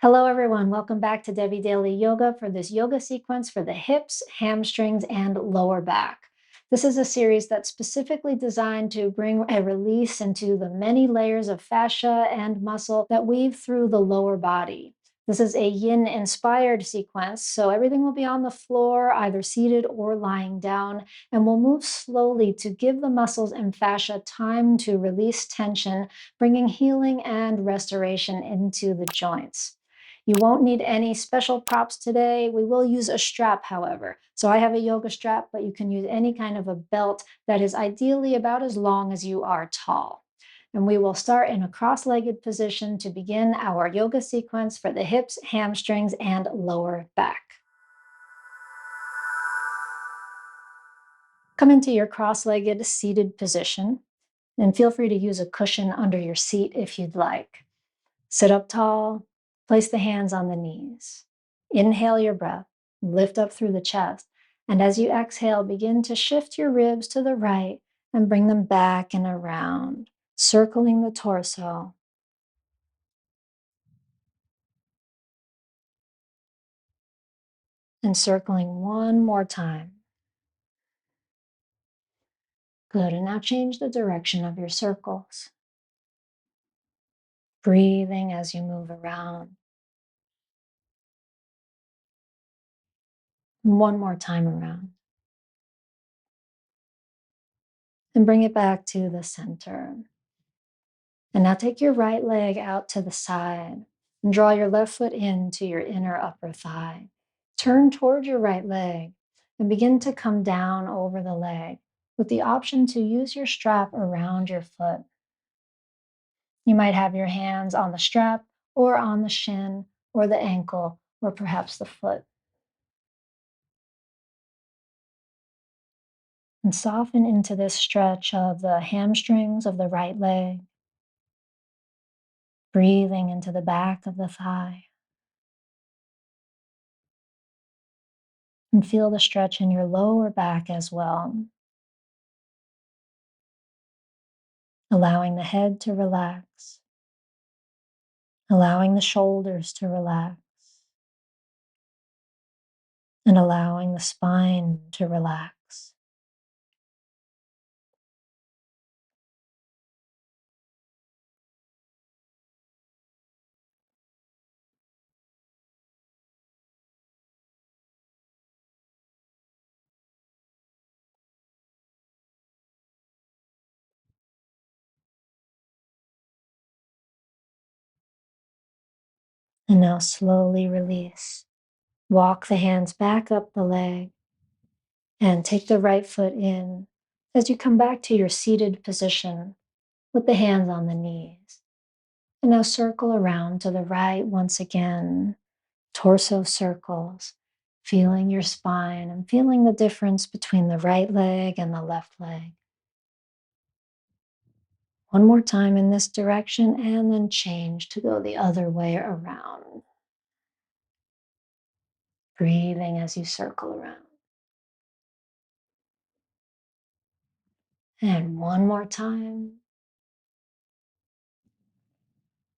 Hello, everyone. Welcome back to Debbie Daily Yoga for this yoga sequence for the hips, hamstrings, and lower back. This is a series that's specifically designed to bring a release into the many layers of fascia and muscle that weave through the lower body. This is a yin-inspired sequence, so everything will be on the floor, either seated or lying down, and we'll move slowly to give the muscles and fascia time to release tension, bringing healing and restoration into the joints. You won't need any special props today. We will use a strap, however. So I have a yoga strap, but you can use any kind of a belt that is ideally about as long as you are tall. And we will start in a cross-legged position to begin our yoga sequence for the hips, hamstrings, and lower back. Come into your cross-legged seated position, and feel free to use a cushion under your seat if you'd like. Sit up tall, place the hands on the knees. Inhale your breath, lift up through the chest, and as you exhale, begin to shift your ribs to the right and bring them back and around, circling the torso. And circling one more time. Good, and now change the direction of your circles. Breathing as you move around. One more time around. And bring it back to the center. And now take your right leg out to the side and draw your left foot into your inner upper thigh. Turn toward your right leg and begin to come down over the leg with the option to use your strap around your foot. You might have your hands on the strap or on the shin or the ankle or perhaps the foot. And soften into this stretch of the hamstrings of the right leg, breathing into the back of the thigh. And feel the stretch in your lower back as well. Allowing the head to relax, allowing the shoulders to relax, and allowing the spine to relax. And now slowly release. Walk the hands back up the leg and take the right foot in as you come back to your seated position with the hands on the knees. And now circle around to the right once again, torso circles, feeling your spine and feeling the difference between the right leg and the left leg. One more time in this direction and then change to go the other way around. Breathing as you circle around. And one more time.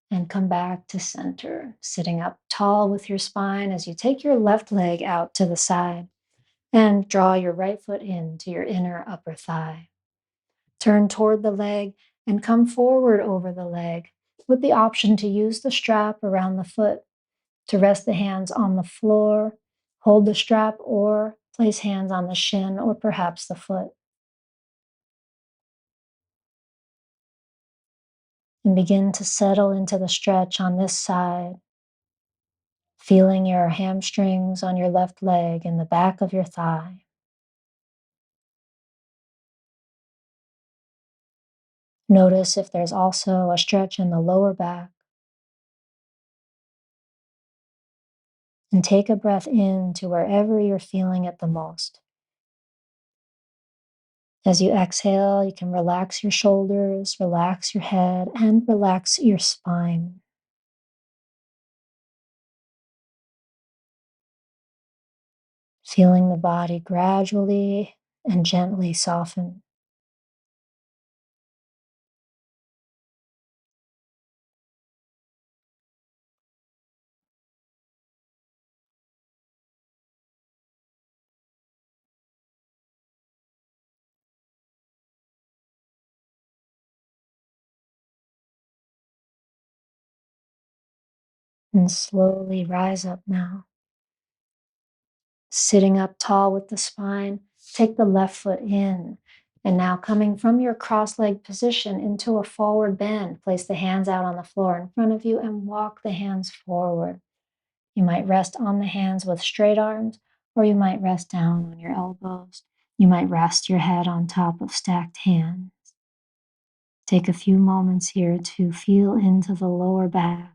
And come back to center, sitting up tall with your spine as you take your left leg out to the side and draw your right foot into your inner upper thigh. Turn toward the leg and come forward over the leg with the option to use the strap around the foot to rest the hands on the floor, hold the strap, or place hands on the shin or perhaps the foot. And begin to settle into the stretch on this side, feeling your hamstrings on your left leg and the back of your thigh. Notice if there's also a stretch in the lower back. And take a breath in to wherever you're feeling it the most. As you exhale, you can relax your shoulders, relax your head, and relax your spine. Feeling the body gradually and gently soften. And slowly rise up now. Sitting up tall with the spine, take the left foot in. And now coming from your cross-legged position into a forward bend, place the hands out on the floor in front of you and walk the hands forward. You might rest on the hands with straight arms, or you might rest down on your elbows. You might rest your head on top of stacked hands. Take a few moments here to feel into the lower back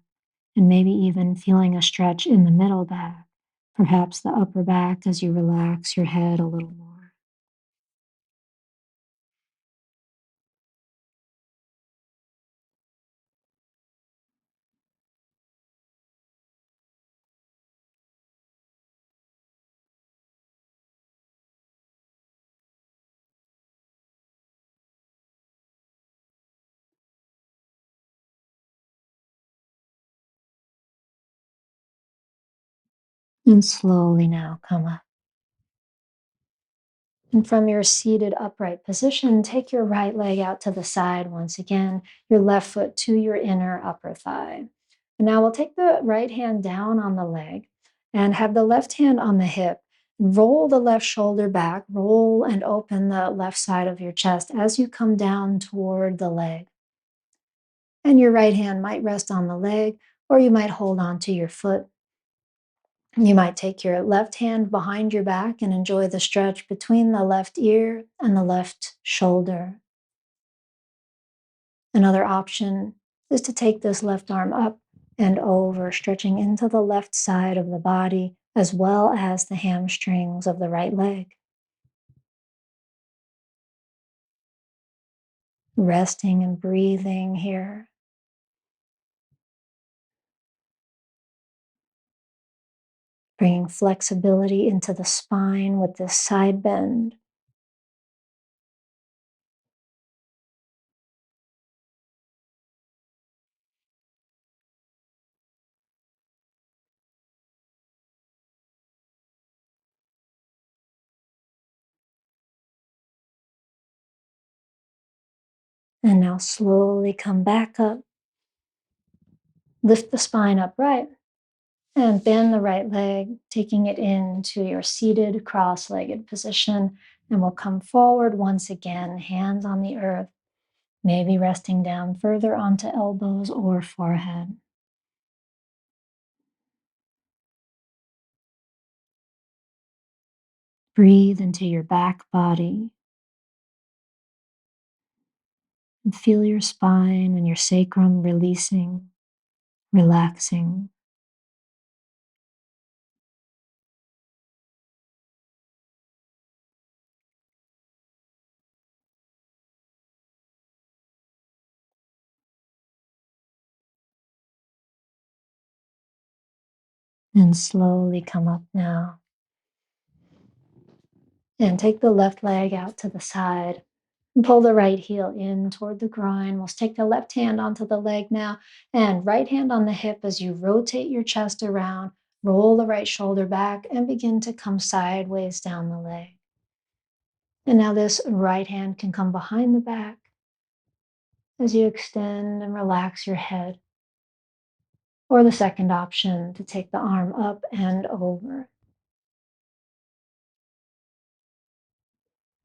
and maybe even feeling a stretch in the middle back, perhaps the upper back as you relax your head a little more. And slowly now come up. And from your seated upright position, take your right leg out to the side once again, your left foot to your inner upper thigh. And now we'll take the right hand down on the leg and have the left hand on the hip. Roll the left shoulder back, roll and open the left side of your chest as you come down toward the leg. And your right hand might rest on the leg, or you might hold on to your foot. You might take your left hand behind your back and enjoy the stretch between the left ear and the left shoulder. Another option is to take this left arm up and over, stretching into the left side of the body as well as the hamstrings of the right leg. Resting and breathing here, bringing flexibility into the spine with this side bend. And now slowly come back up. Lift the spine upright and bend the right leg, taking it into your seated cross-legged position. And we'll come forward once again, hands on the earth, maybe resting down further onto elbows or forehead. Breathe into your back body and feel your spine and your sacrum releasing, relaxing. And slowly come up now. And take the left leg out to the side. And pull the right heel in toward the groin. We'll take the left hand onto the leg now and right hand on the hip as you rotate your chest around. Roll the right shoulder back and begin to come sideways down the leg. And now this right hand can come behind the back as you extend and relax your head. Or the second option, to take the arm up and over.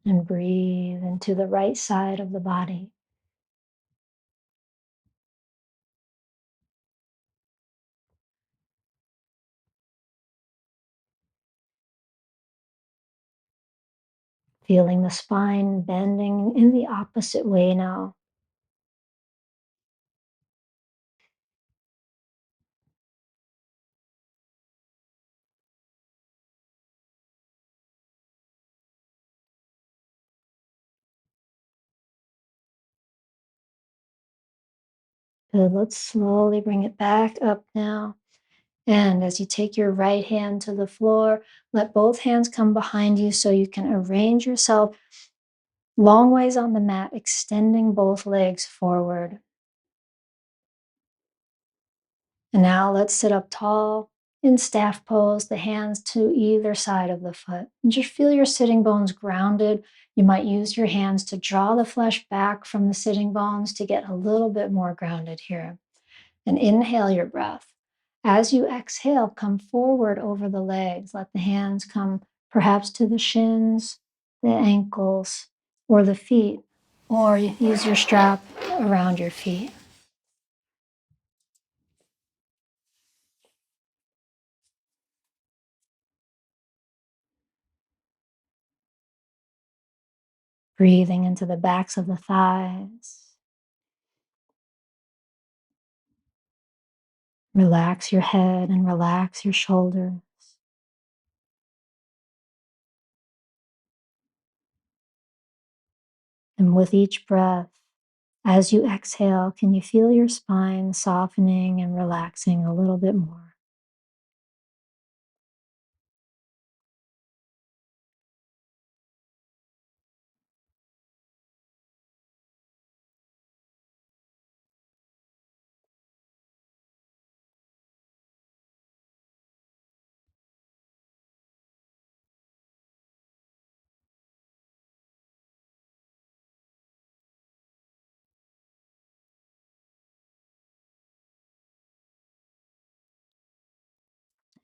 And breathe into the right side of the body. Feeling the spine bending in the opposite way now. Good. Let's slowly bring it back up now. And as you take your right hand to the floor, let both hands come behind you so you can arrange yourself long ways on the mat, extending both legs forward. And now let's sit up tall in staff pose, the hands to either side of the foot. And just feel your sitting bones grounded. You might use your hands to draw the flesh back from the sitting bones to get a little bit more grounded here. And inhale your breath. As you exhale, come forward over the legs. Let the hands come perhaps to the shins, the ankles, or the feet, or use your strap around your feet. Breathing into the backs of the thighs. Relax your head and relax your shoulders. And with each breath, as you exhale, can you feel your spine softening and relaxing a little bit more?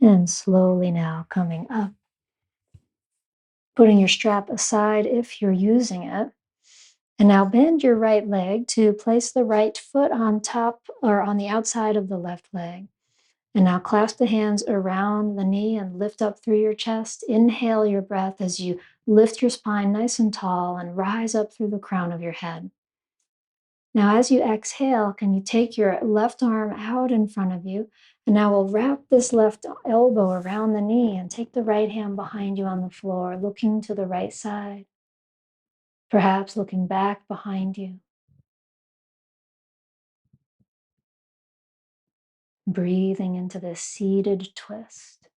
And slowly now coming up, putting your strap aside if you're using it. And now bend your right leg to place the right foot on top or on the outside of the left leg. And now clasp the hands around the knee and lift up through your chest. Inhale your breath as you lift your spine nice and tall and rise up through the crown of your head. Now, as you exhale, can you take your left arm out in front of you? And now we'll wrap this left elbow around the knee and take the right hand behind you on the floor, looking to the right side, perhaps looking back behind you. Breathing into this seated twist.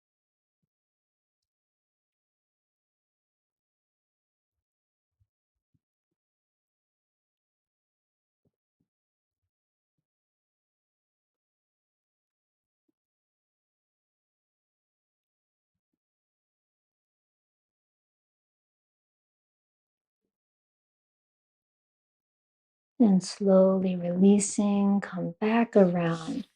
And slowly releasing, come back around.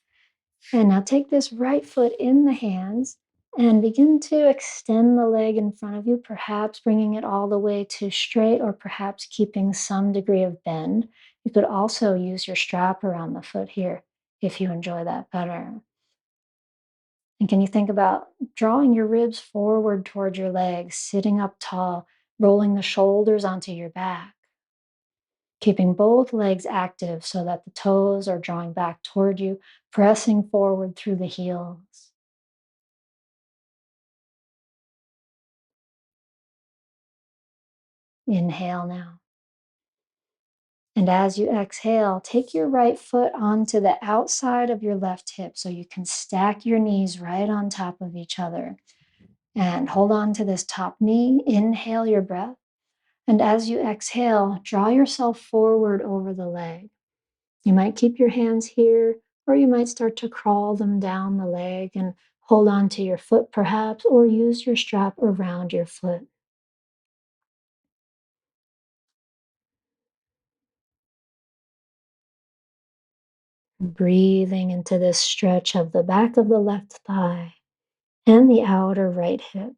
And now take this right foot in the hands and begin to extend the leg in front of you, perhaps bringing it all the way to straight or perhaps keeping some degree of bend. You could also use your strap around the foot here if you enjoy that better. And can you think about drawing your ribs forward towards your legs, sitting up tall, rolling the shoulders onto your back, keeping both legs active so that the toes are drawing back toward you, pressing forward through the heels. Inhale now. And as you exhale, take your right foot onto the outside of your left hip so you can stack your knees right on top of each other. And hold on to this top knee. Inhale your breath. And as you exhale, draw yourself forward over the leg. You might keep your hands here, or you might start to crawl them down the leg and hold on to your foot perhaps, or use your strap around your foot. Breathing into this stretch of the back of the left thigh and the outer right hip.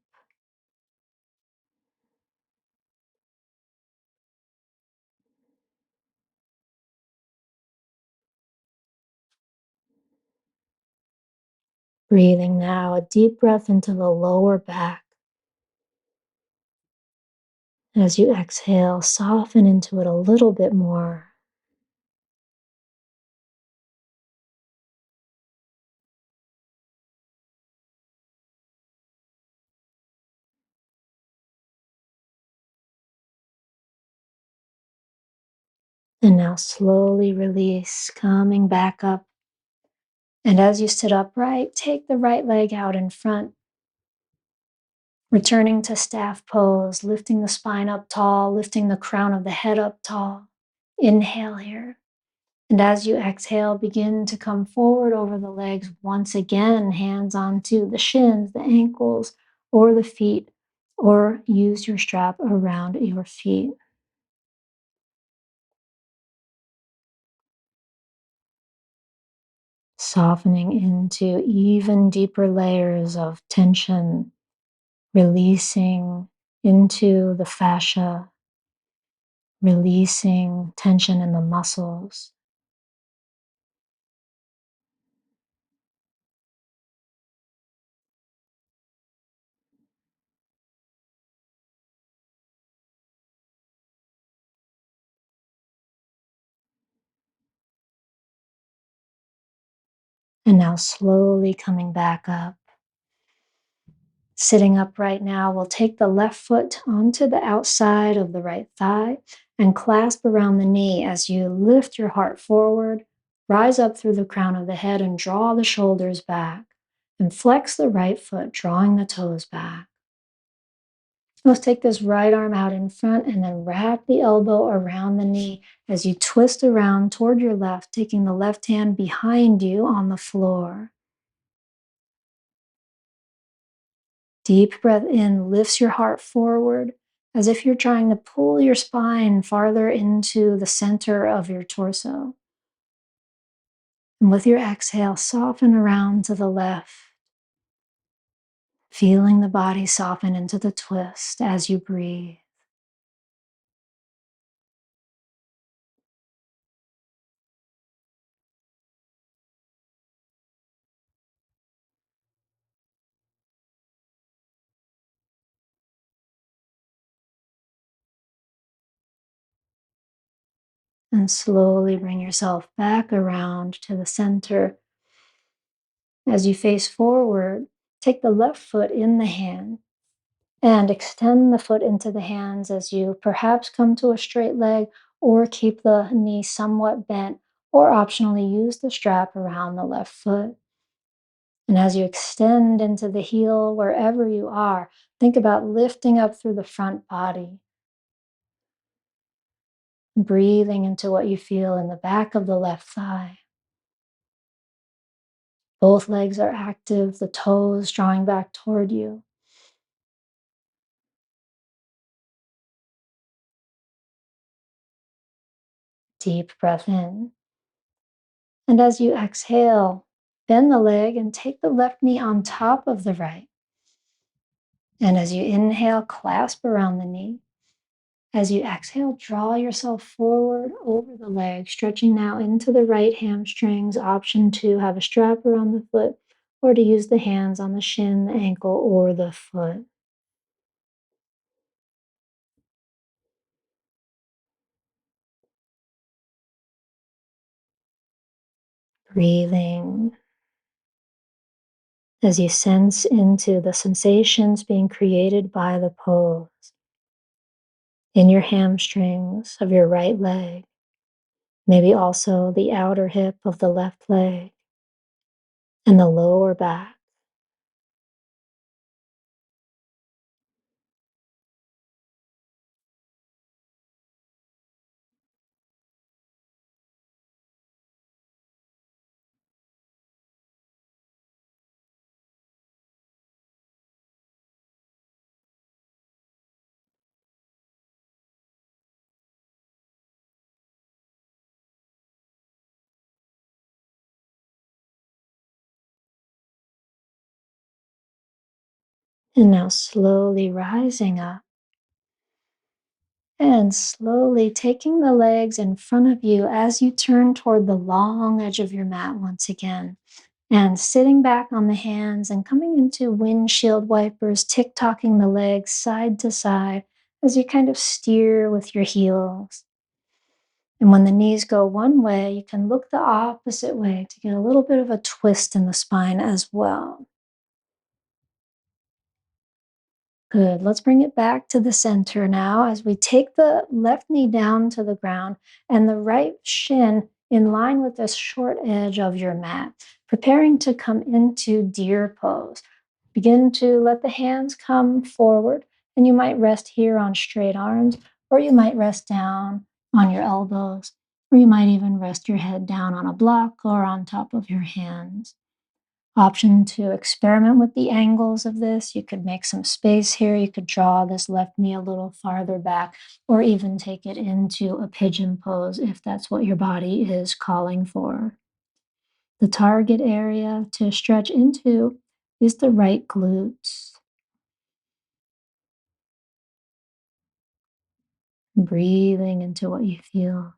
Breathing now a deep breath into the lower back. As you exhale, soften into it a little bit more. And now slowly release, coming back up. And as you sit upright, take the right leg out in front, returning to staff pose, lifting the spine up tall, lifting the crown of the head up tall. Inhale here. And as you exhale, begin to come forward over the legs once again, hands onto the shins, the ankles, or the feet, or use your strap around your feet. softening into even deeper layers of tension, releasing into the fascia, releasing tension in the muscles. And now slowly coming back up. Sitting up right now, we'll take the left foot onto the outside of the right thigh and clasp around the knee as you lift your heart forward, rise up through the crown of the head and draw the shoulders back. And flex the right foot, drawing the toes back. Let's take this right arm out in front and then wrap the elbow around the knee as you twist around toward your left, taking the left hand behind you on the floor. Deep breath in lifts your heart forward as if you're trying to pull your spine farther into the center of your torso. And with your exhale, soften around to the left, feeling the body soften into the twist as you breathe. And slowly bring yourself back around to the center. As you face forward, take the left foot in the hand and extend the foot into the hands as you perhaps come to a straight leg or keep the knee somewhat bent, or optionally use the strap around the left foot. And as you extend into the heel wherever you are, think about lifting up through the front body, breathing into what you feel in the back of the left thigh. Both legs are active, the toes drawing back toward you. Deep breath in. And as you exhale, bend the leg and take the left knee on top of the right. And as you inhale, clasp around the knee. As you exhale, draw yourself forward over the leg, stretching now into the right hamstrings. Option to have a strap around the foot or to use the hands on the shin, the ankle, or the foot. Breathing as you sense into the sensations being created by the pose in your hamstrings of your right leg, maybe also the outer hip of the left leg and the lower back. And now slowly rising up and slowly taking the legs in front of you as you turn toward the long edge of your mat once again. And sitting back on the hands and coming into windshield wipers, tick-tocking the legs side to side as you kind of steer with your heels. And when the knees go one way, you can look the opposite way to get a little bit of a twist in the spine as well. Good. Let's bring it back to the center now as we take the left knee down to the ground and the right shin in line with the short edge of your mat, preparing to come into deer pose. Begin to let the hands come forward, and you might rest here on straight arms, or you might rest down on your elbows, or you might even rest your head down on a block or on top of your hands. Option to experiment with the angles of this. You could make some space here. You could draw this left knee a little farther back, or even take it into a pigeon pose if that's what your body is calling for. The target area to stretch into is the right glutes. Breathing into what you feel.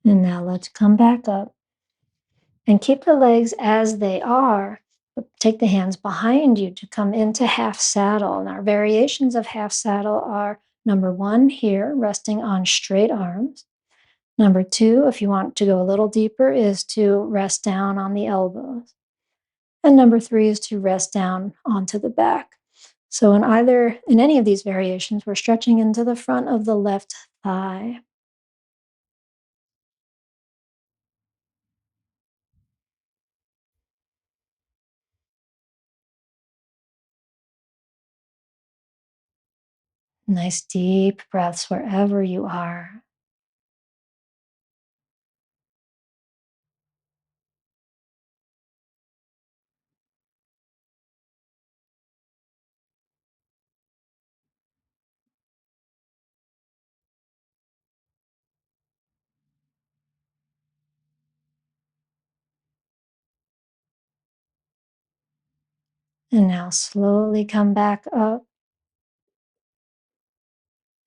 And now let's come back up and keep the legs as they are, but take the hands behind you to come into half saddle. And our variations of half saddle are number one here, resting on straight arms. Number two, if you want to go a little deeper, is to rest down on the elbows. And number three is to rest down onto the back. So in any of these variations, we're stretching into the front of the left thigh. Nice deep breaths wherever you are. And now slowly come back up.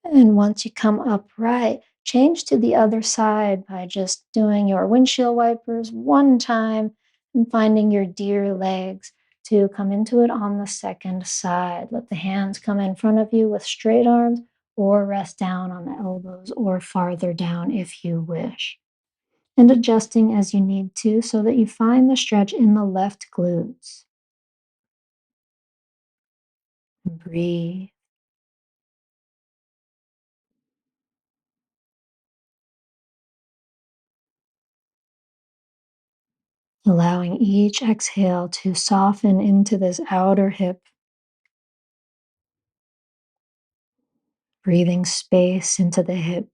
And once you come upright, change to the other side by just doing your windshield wipers one time and finding your deer legs to come into it on the second side. Let the hands come in front of you with straight arms or rest down on the elbows or farther down if you wish. And adjusting as you need to so that you find the stretch in the left glutes. Breathe. Allowing each exhale to soften into this outer hip, breathing space into the hip,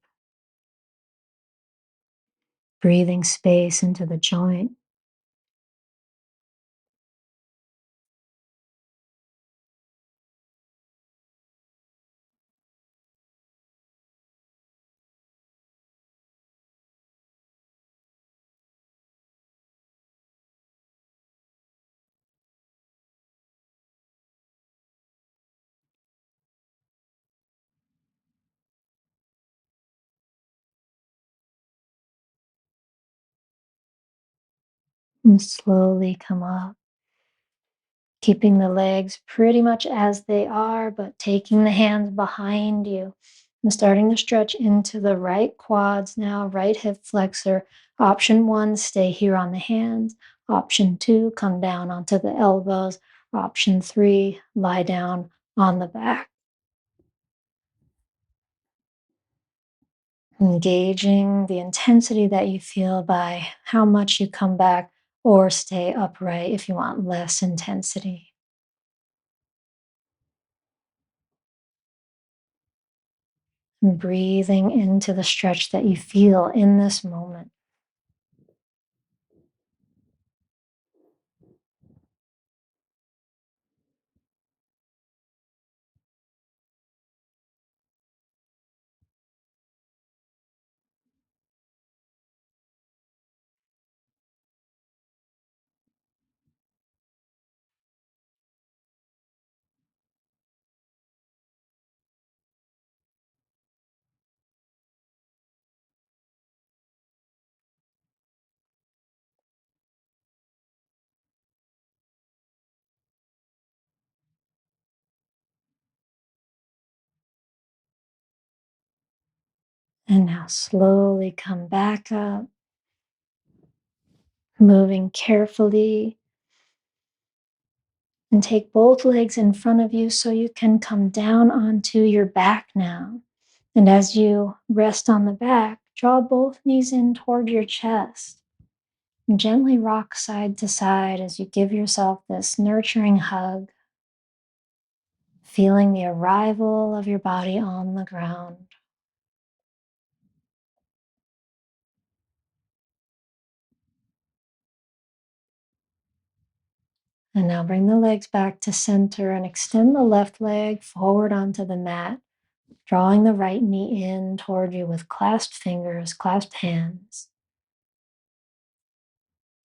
breathing space into the joint, and slowly come up, keeping the legs pretty much as they are, but taking the hands behind you and starting to stretch into the right quads now, right hip flexor. Option one, stay here on the hands. Option two, come down onto the elbows. Option three, lie down on the back. Engaging the intensity that you feel by how much you come back or stay upright if you want less intensity. And breathing into the stretch that you feel in this moment. And now slowly come back up, moving carefully. And take both legs in front of you so you can come down onto your back now. And as you rest on the back, draw both knees in toward your chest. And gently rock side to side as you give yourself this nurturing hug. feeling the arrival of your body on the ground. And now bring the legs back to center and extend the left leg forward onto the mat, drawing the right knee in toward you with clasped fingers, clasped hands.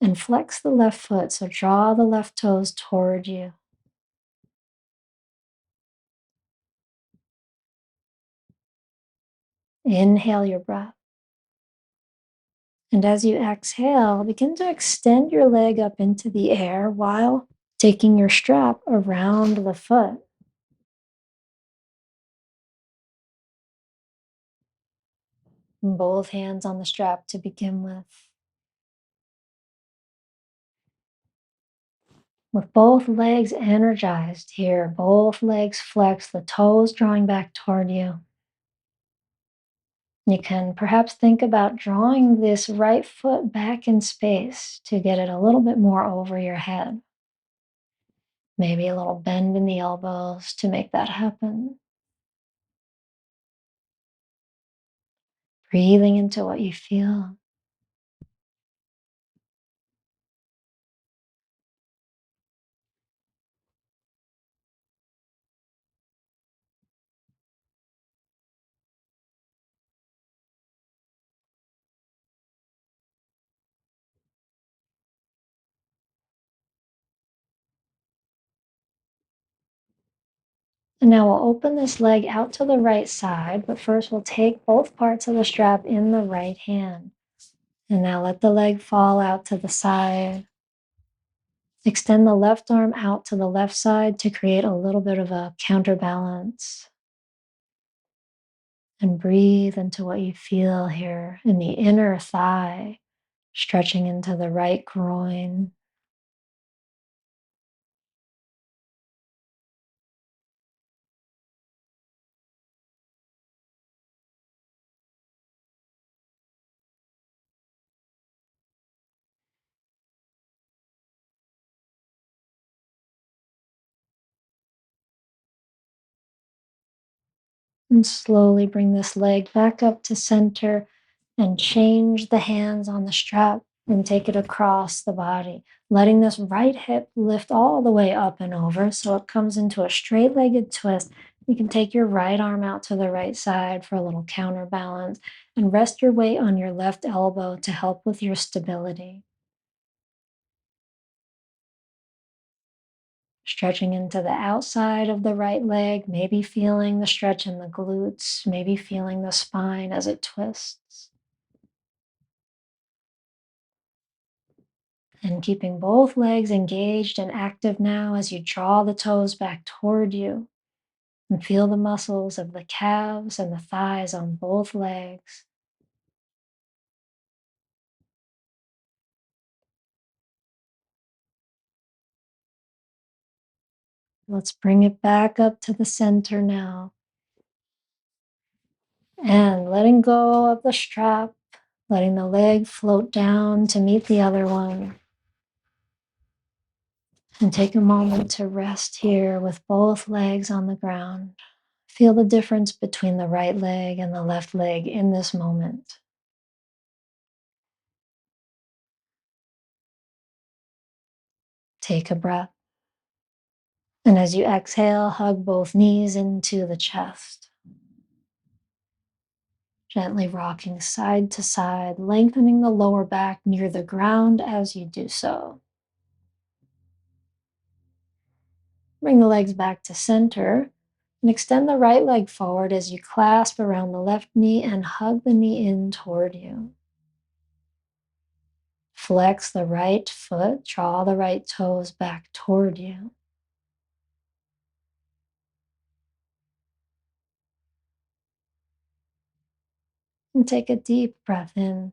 And flex the left foot, so draw the left toes toward you. Inhale your breath. And as you exhale, begin to extend your leg up into the air while taking your strap around the foot. Both hands on the strap to begin with. With both legs energized here, both legs flexed, the toes drawing back toward you. You can perhaps think about drawing this right foot back in space to get it a little bit more over your head. Maybe a little bend in the elbows to make that happen. Breathing into what you feel. And now we'll open this leg out to the right side, but first we'll take both parts of the strap in the right hand. And now let the leg fall out to the side. Extend the left arm out to the left side to create a little bit of a counterbalance. And breathe into what you feel here in the inner thigh, stretching into the right groin. And slowly bring this leg back up to center and change the hands on the strap and take it across the body, letting this right hip lift all the way up and over so it comes into a straight-legged twist. You can take your right arm out to the right side for a little counterbalance and rest your weight on your left elbow to help with your stability. Stretching into the outside of the right leg, maybe feeling the stretch in the glutes, maybe feeling the spine as it twists. And keeping both legs engaged and active now as you draw the toes back toward you and feel the muscles of the calves and the thighs on both legs. Let's bring it back up to the center now. And letting go of the strap, letting the leg float down to meet the other one. And take a moment to rest here with both legs on the ground. Feel the difference between the right leg and the left leg in this moment. Take a breath. And as you exhale, hug both knees into the chest. Gently rocking side to side, lengthening the lower back near the ground as you do so. Bring the legs back to center and extend the right leg forward as you clasp around the left knee and hug the knee in toward you. Flex the right foot, draw the right toes back toward you. And take a deep breath in.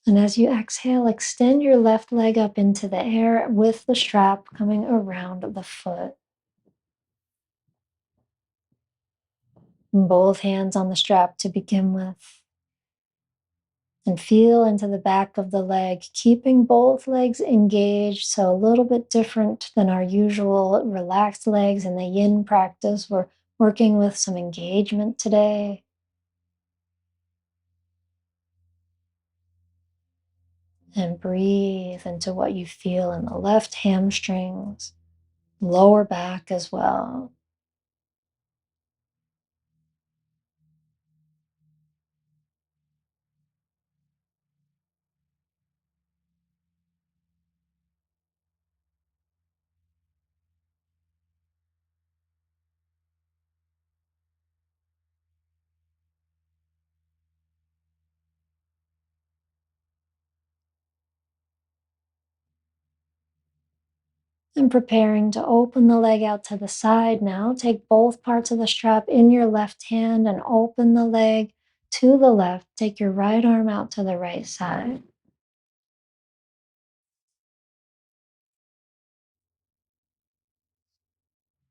And as you exhale, extend your left leg up into the air with the strap coming around the foot. And both hands on the strap to begin with. And feel into the back of the leg, keeping both legs engaged. So, a little bit different than our usual relaxed legs in the yin practice. We're working with some engagement today. And breathe into what you feel in the left hamstrings, lower back as well. And preparing to open the leg out to the side now. Take both parts of the strap in your left hand and open the leg to the left. Take your right arm out to the right side.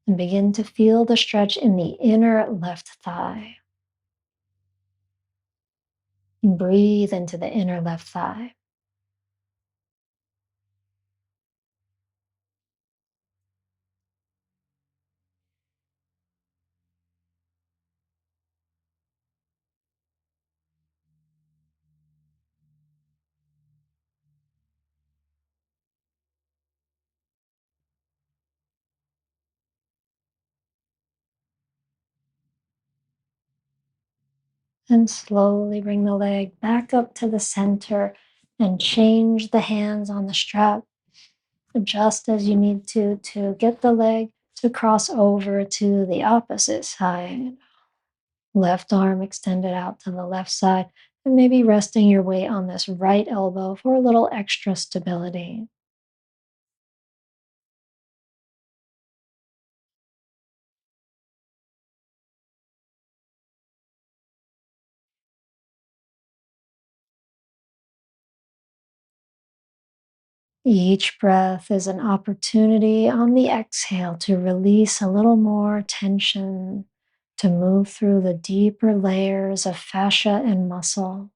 And begin to feel the stretch in the inner left thigh. And breathe into the inner left thigh. And slowly bring the leg back up to the center and change the hands on the strap. Adjust as you need to get the leg to cross over to the opposite side. Left arm extended out to the left side, and maybe resting your weight on this right elbow for a little extra stability. Each breath is an opportunity on the exhale to release a little more tension, to move through the deeper layers of fascia and muscle.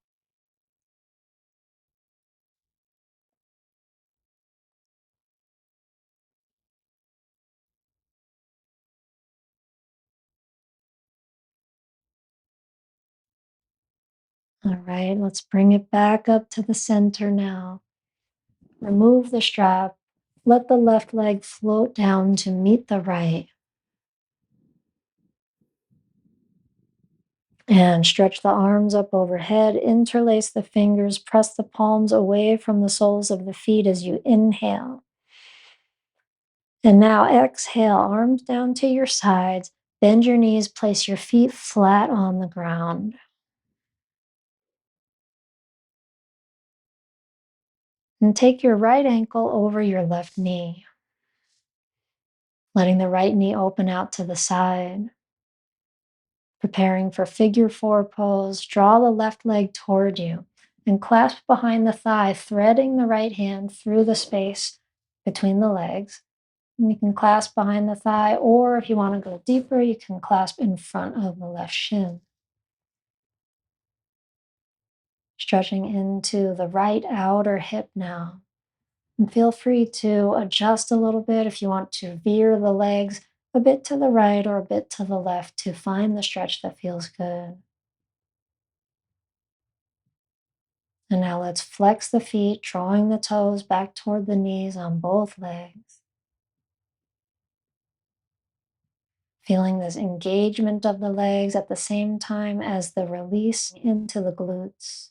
All right, let's bring it back up to the center now. Remove the strap. Let the left leg float down to meet the right. And stretch the arms up overhead. Interlace the fingers. Press the palms away from the soles of the feet as you inhale. And now exhale, arms down to your sides. Bend your knees. Place your feet flat on the ground. And take your right ankle over your left knee, letting the right knee open out to the side. Preparing for figure four pose, draw the left leg toward you and clasp behind the thigh, threading the right hand through the space between the legs. And you can clasp behind the thigh, or if you want to go deeper, you can clasp in front of the left shin. Stretching into the right outer hip now. And feel free to adjust a little bit if you want to veer the legs a bit to the right or a bit to the left to find the stretch that feels good. And now let's flex the feet, drawing the toes back toward the knees on both legs. Feeling this engagement of the legs at the same time as the release into the glutes.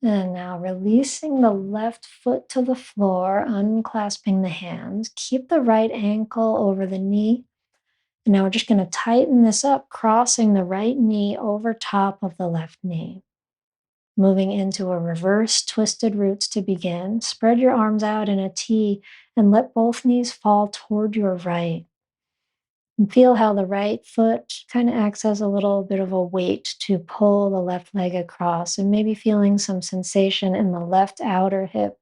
And now releasing the left foot to the floor, unclasping the hands. Keep the right ankle over the knee. And now we're just going to tighten this up, crossing the right knee over top of the left knee. Moving into a reverse twisted roots to begin. Spread your arms out in a T and let both knees fall toward your right. And feel how the right foot kind of acts as a little bit of a weight to pull the left leg across, and maybe feeling some sensation in the left outer hip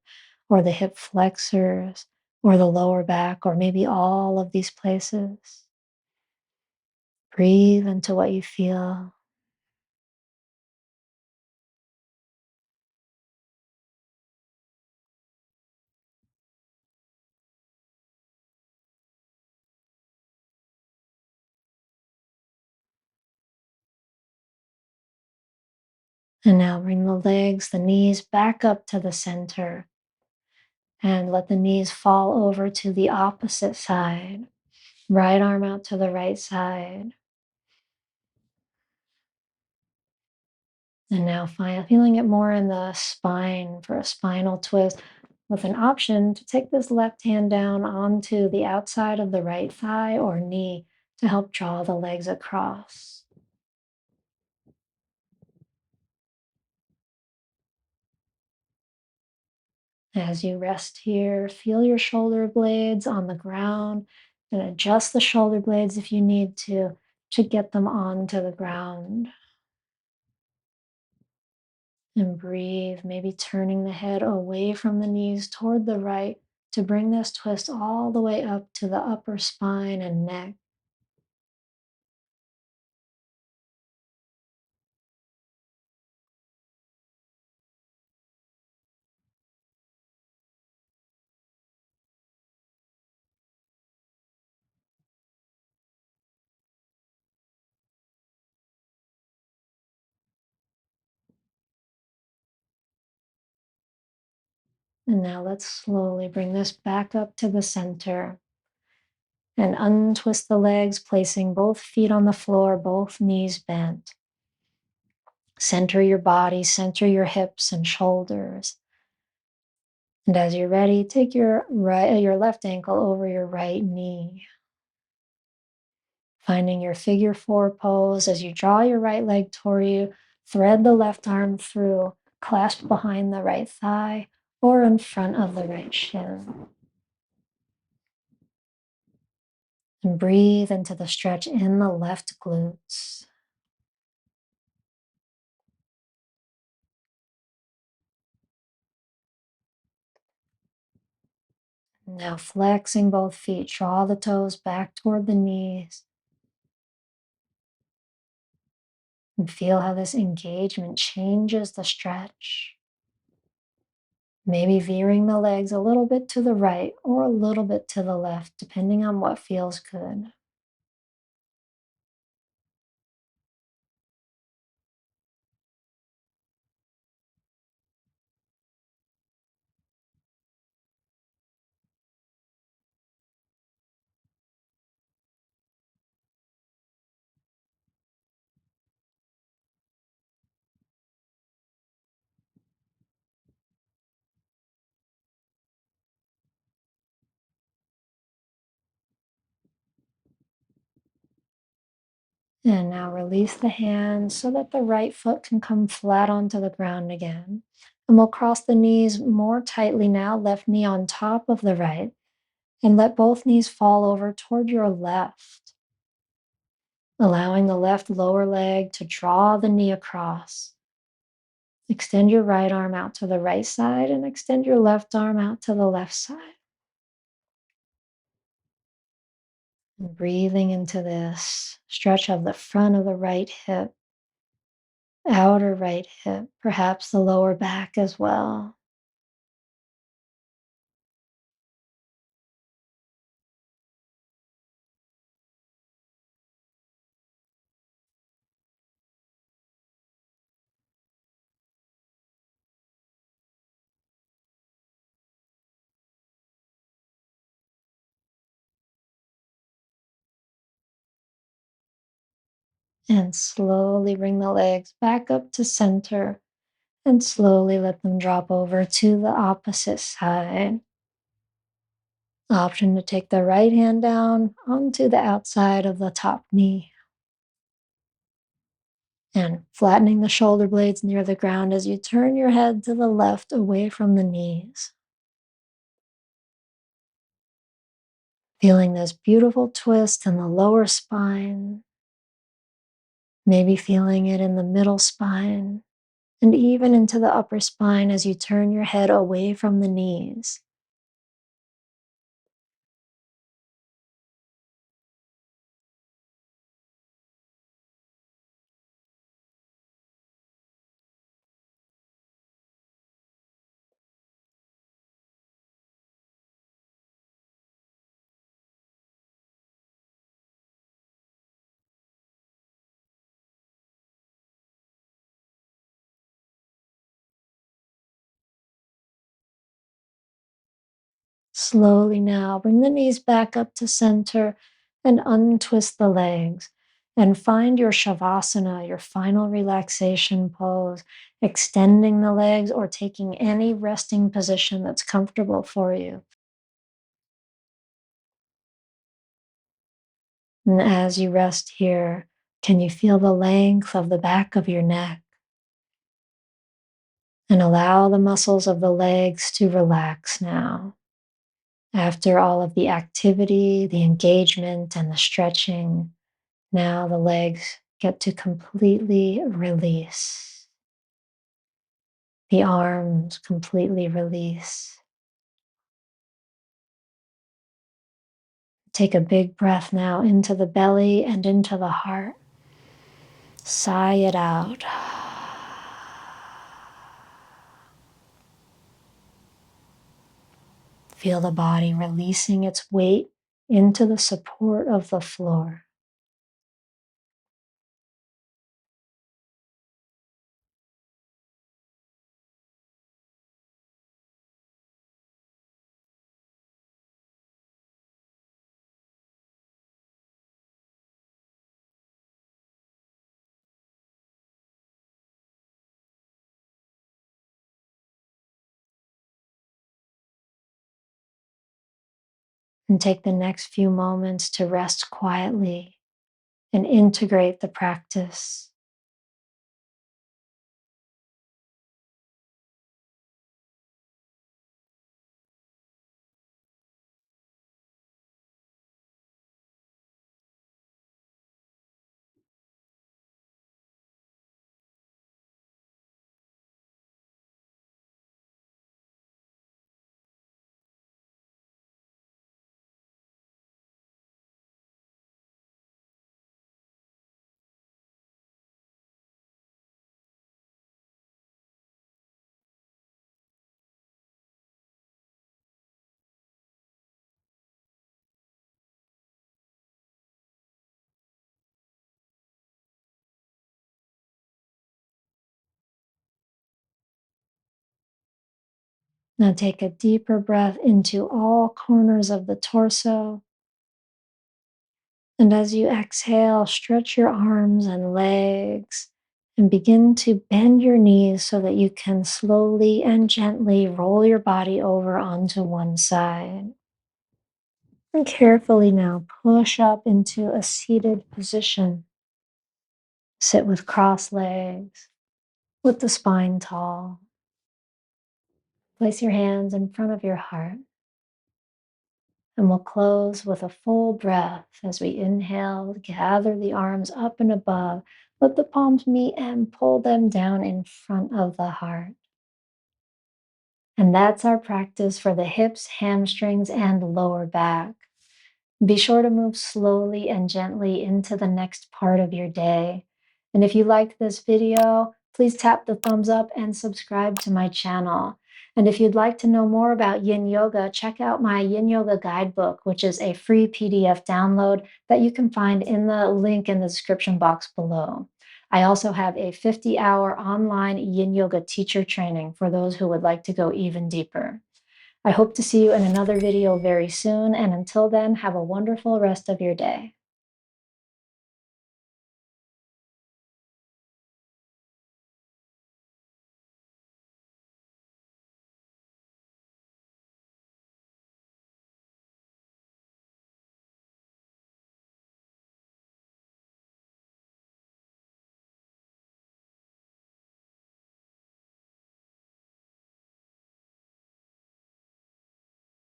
or the hip flexors or the lower back, or maybe all of these places. Breathe into what you feel. And now bring the legs, the knees back up to the center, and let the knees fall over to the opposite side. Right arm out to the right side. And now feeling it more in the spine for a spinal twist, with an option to take this left hand down onto the outside of the right thigh or knee to help draw the legs across. As you rest here, feel your shoulder blades on the ground and adjust the shoulder blades if you need to get them onto the ground. And breathe, maybe turning the head away from the knees toward the right to bring this twist all the way up to the upper spine and neck. And now let's slowly bring this back up to the center and untwist the legs, placing both feet on the floor, both knees bent. Center your body, center your hips and shoulders. And as you're ready, take your left ankle over your right knee. Finding your figure four pose as you draw your right leg toward you, thread the left arm through, clasp behind the right thigh or in front of the right shin. And breathe into the stretch in the left glutes. Now flexing both feet, draw the toes back toward the knees. And feel how this engagement changes the stretch. Maybe veering the legs a little bit to the right or a little bit to the left, depending on what feels good. And now release the hands so that the right foot can come flat onto the ground again. And we'll cross the knees more tightly now, left knee on top of the right, and let both knees fall over toward your left, allowing the left lower leg to draw the knee across. Extend your right arm out to the right side and extend your left arm out to the left side. And breathing into this stretch of the front of the right hip, outer right hip, perhaps the lower back as well. And slowly bring the legs back up to center and slowly let them drop over to the opposite side. Option to take the right hand down onto the outside of the top knee. And flattening the shoulder blades near the ground as you turn your head to the left away from the knees. Feeling this beautiful twist in the lower spine, maybe feeling it in the middle spine, and even into the upper spine as you turn your head away from the knees. Slowly now, bring the knees back up to center and untwist the legs. And find your Shavasana, your final relaxation pose, extending the legs or taking any resting position that's comfortable for you. And as you rest here, can you feel the length of the back of your neck? And allow the muscles of the legs to relax now. After all of the activity, the engagement, and the stretching, now the legs get to completely release. The arms completely release. Take a big breath now into the belly and into the heart. Sigh it out. Feel the body releasing its weight into the support of the floor. And take the next few moments to rest quietly and integrate the practice. Now take a deeper breath into all corners of the torso. And as you exhale, stretch your arms and legs and begin to bend your knees so that you can slowly and gently roll your body over onto one side. And carefully now push up into a seated position. Sit with crossed legs, with the spine tall. Place your hands in front of your heart. And we'll close with a full breath as we inhale, gather the arms up and above, let the palms meet and pull them down in front of the heart. And that's our practice for the hips, hamstrings, and lower back. Be sure to move slowly and gently into the next part of your day. And if you liked this video, please tap the thumbs up and subscribe to my channel. And if you'd like to know more about Yin Yoga, check out my Yin Yoga guidebook, which is a free PDF download that you can find in the link in the description box below. I also have a 50-hour online Yin Yoga teacher training for those who would like to go even deeper. I hope to see you in another video very soon, and until then, have a wonderful rest of your day.